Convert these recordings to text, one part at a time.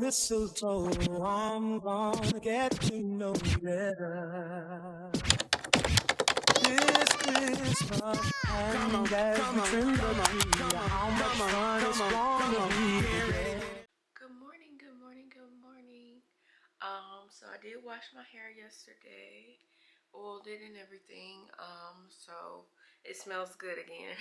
mistletoe, I'm gonna get to know you better. This Christmas, and as we trim the tree, how much fun it's gonna be today. Good morning, good morning, good morning. So I did wash my hair yesterday, oiled it and everything. So it smells good again.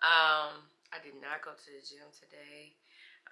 I did not go to the gym today.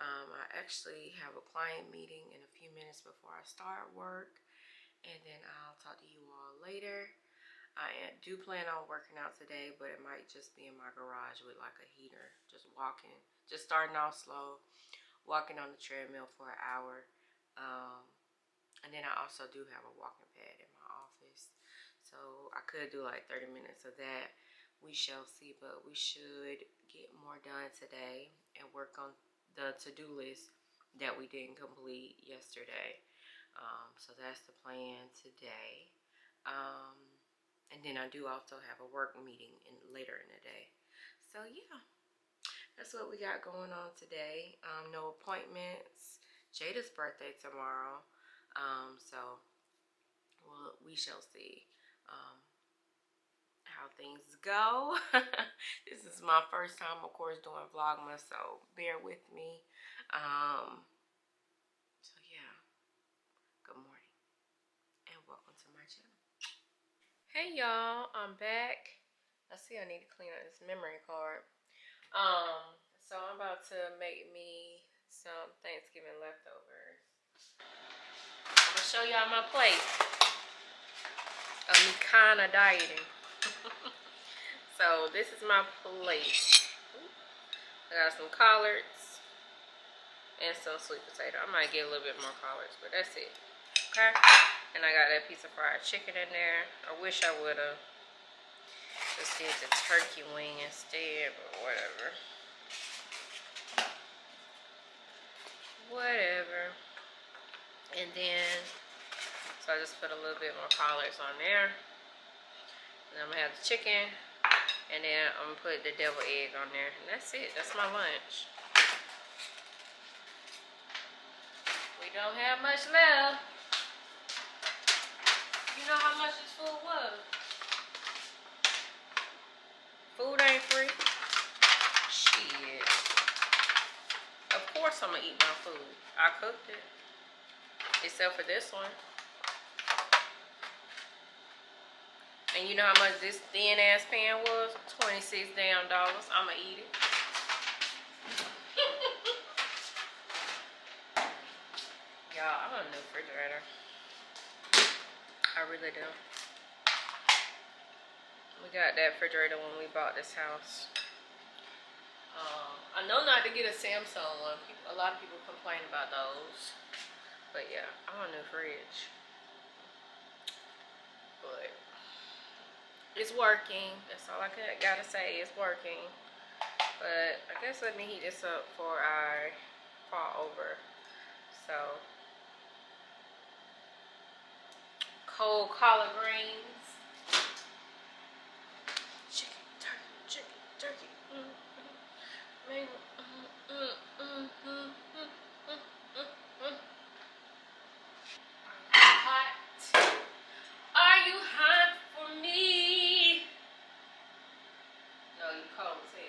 I actually have a client meeting in a few minutes before I start work, and then I'll talk to you all later. I do plan on working out today, but it might just be in my garage with like a heater, just walking, just starting off slow, walking on the treadmill for an hour. And then I also do have a walking pad in my office, so I could do like 30 minutes of that. We shall see, but we should get more done today and work on the to-do list that we didn't complete yesterday. So that's the plan today. And then I do also have a work meeting later in the day. So yeah, that's what we got going on today. No appointments. Jada's birthday tomorrow. So we shall see how things go. This is my first time, of course, doing VLOGMAS, so bear with me. So yeah, good morning and welcome to my channel. Hey y'all, I'm back. I see I need to clean up this memory card. So I'm about to make me some Thanksgiving leftovers. I'm gonna show y'all my plate of me kinda dieting. So this is my plate. I got some collards and some sweet potato. I might get a little bit more collards, but that's it. Okay? And I got that piece of fried chicken in there. I wish I would have just did the turkey wing instead, but whatever. Whatever. And then, so I just put a little bit more collards on there. And I'm gonna have the chicken. And then I'm gonna put the deviled egg on there. And that's it. That's my lunch. We don't have much left. You know how much this food was? Food ain't free. Shit. Of course I'm gonna eat my food. I cooked it. Except for this one. And you know how much this thin ass pan was? $26 damn. I'ma eat it. Y'all, I want a new refrigerator. I really do. We got that refrigerator when we bought this house. I know not to get a Samsung one. A lot of people complain about those. But yeah, I want a new fridge. But it's working. That's all I gotta say. It's working. But I guess let me heat this up before I fall over. So, cold collard greens. Chicken, turkey. Hot. Are you hot for me? No, you cold as hell.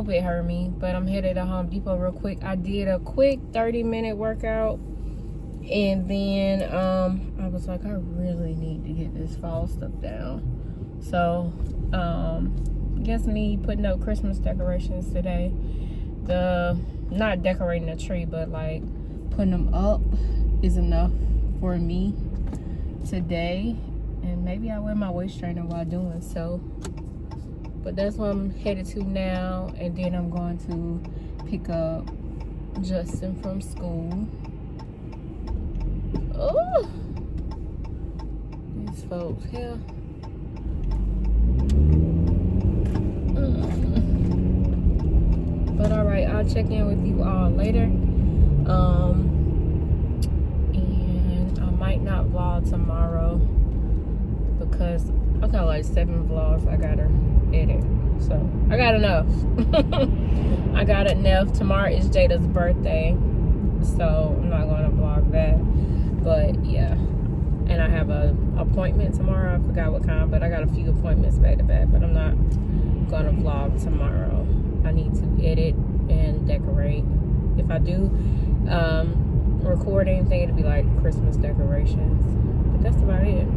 It hurt me, but I'm headed to Home Depot real quick. I did a quick 30-minute workout And then I was like, I really need to get this fall stuff down. So guess me putting up Christmas decorations today. Not decorating a tree, but like putting them up is enough for me today. And maybe I wear my waist trainer while doing so. But that's what I'm headed to now. And then I'm going to pick up Justin from school. Oh, these folks here. But all right, I'll check in with you all later. And I might not vlog tomorrow because I got like 7 vlogs I gotta edit. So I got enough. I got enough. Tomorrow is Jada's birthday, so I'm not gonna vlog that. But yeah, and I have a appointment tomorrow. I forgot what kind, but I got a few appointments back to back. But I'm not gonna vlog tomorrow. I need to edit and decorate. If I do record anything, it'll be like Christmas decorations. But that's about it.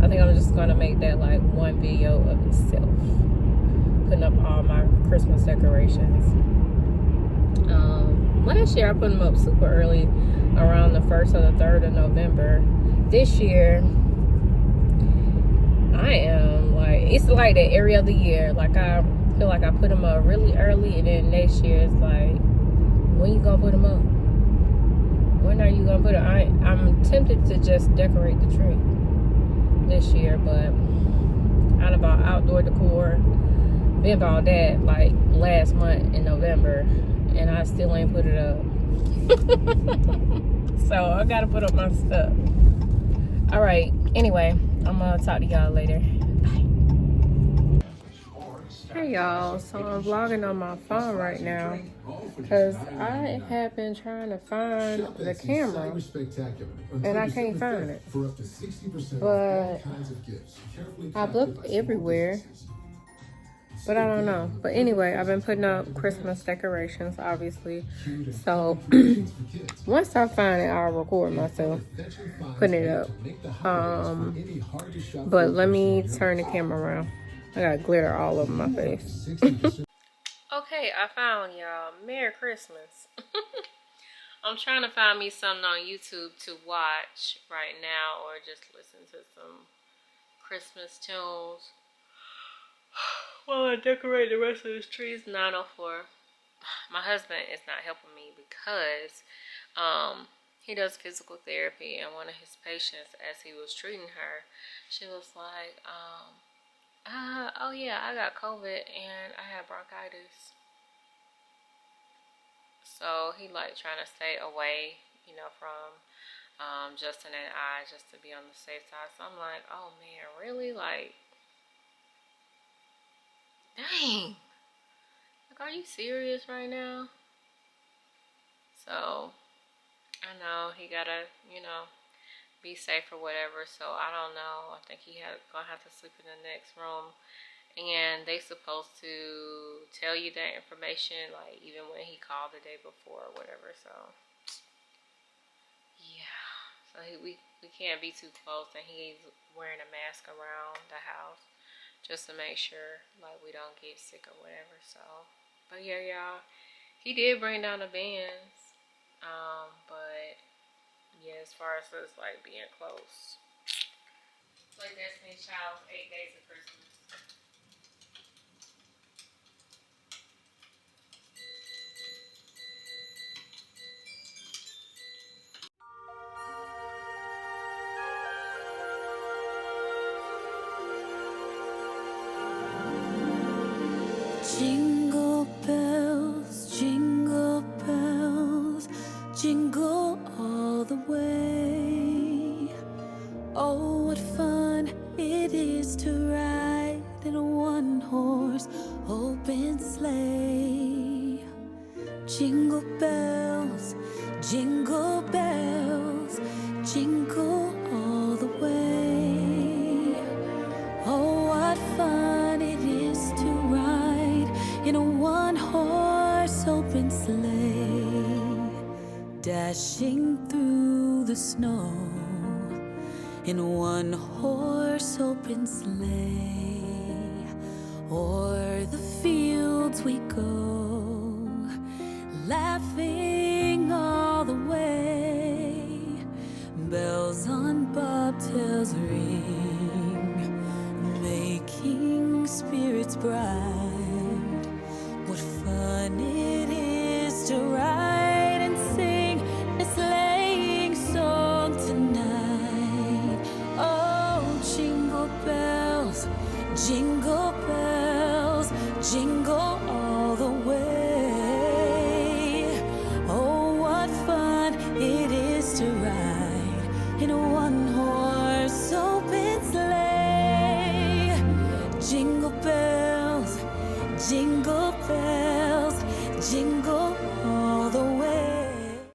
I think I'm just gonna make that like one video of itself, putting up all my Christmas decorations. Last year I put them up super early, around the 1st or the 3rd of November. This year I am like, it's like that every other year. Like I feel like I put them up really early, and then next year it's like, when you gonna put them up? When are you gonna put it? I'm tempted to just decorate the tree this year, but I done bought outdoor decor. Been bought that like last month in November, and I still ain't put it up. So I gotta put up my stuff. All right. Anyway, I'm gonna talk to y'all later. Bye. Hey y'all. So I'm vlogging on my phone right now because I have been trying to find the camera and I can't find it. But I've looked everywhere, but I don't know. But anyway, I've been putting up Christmas decorations, obviously. So once I find it, I'll record myself putting it up. But let me turn the camera around. I got glitter all over my face. Okay, I found y'all. Merry Christmas. I'm trying to find me something on YouTube to watch right now, or just listen to some Christmas tunes while I decorate the rest of this tree. It's 9:04. My husband is not helping me because he does physical therapy, and one of his patients, as he was treating her, she was like, oh yeah, I got COVID and I had bronchitis. So he like trying to stay away, you know, from Justin and I, just to be on the safe side. So I'm like, oh man, really? Like, dang. Like, are you serious right now? So I know he gotta, you know, be safe or whatever. So I don't know. I think gonna have to sleep in the next room, and they supposed to tell you that information like even when he called the day before or whatever. So yeah, so we can't be too close, and he's wearing a mask around the house just to make sure like we don't get sick or whatever. So but yeah, y'all, he did bring down the bands, but yeah, as far as us like being close. Play Destiny's Child's 8 Days of Christmas. Jingle bells, jingle all the way. Oh, what fun it is to ride in a one-horse open sleigh. Jingle bells, jingle all the way. Oh, what fun it is to ride in a one-horse open sleigh, dashing through the snow in one horse open sleigh. O'er the fields we go, laughing all the way. Bells on bobtails ring,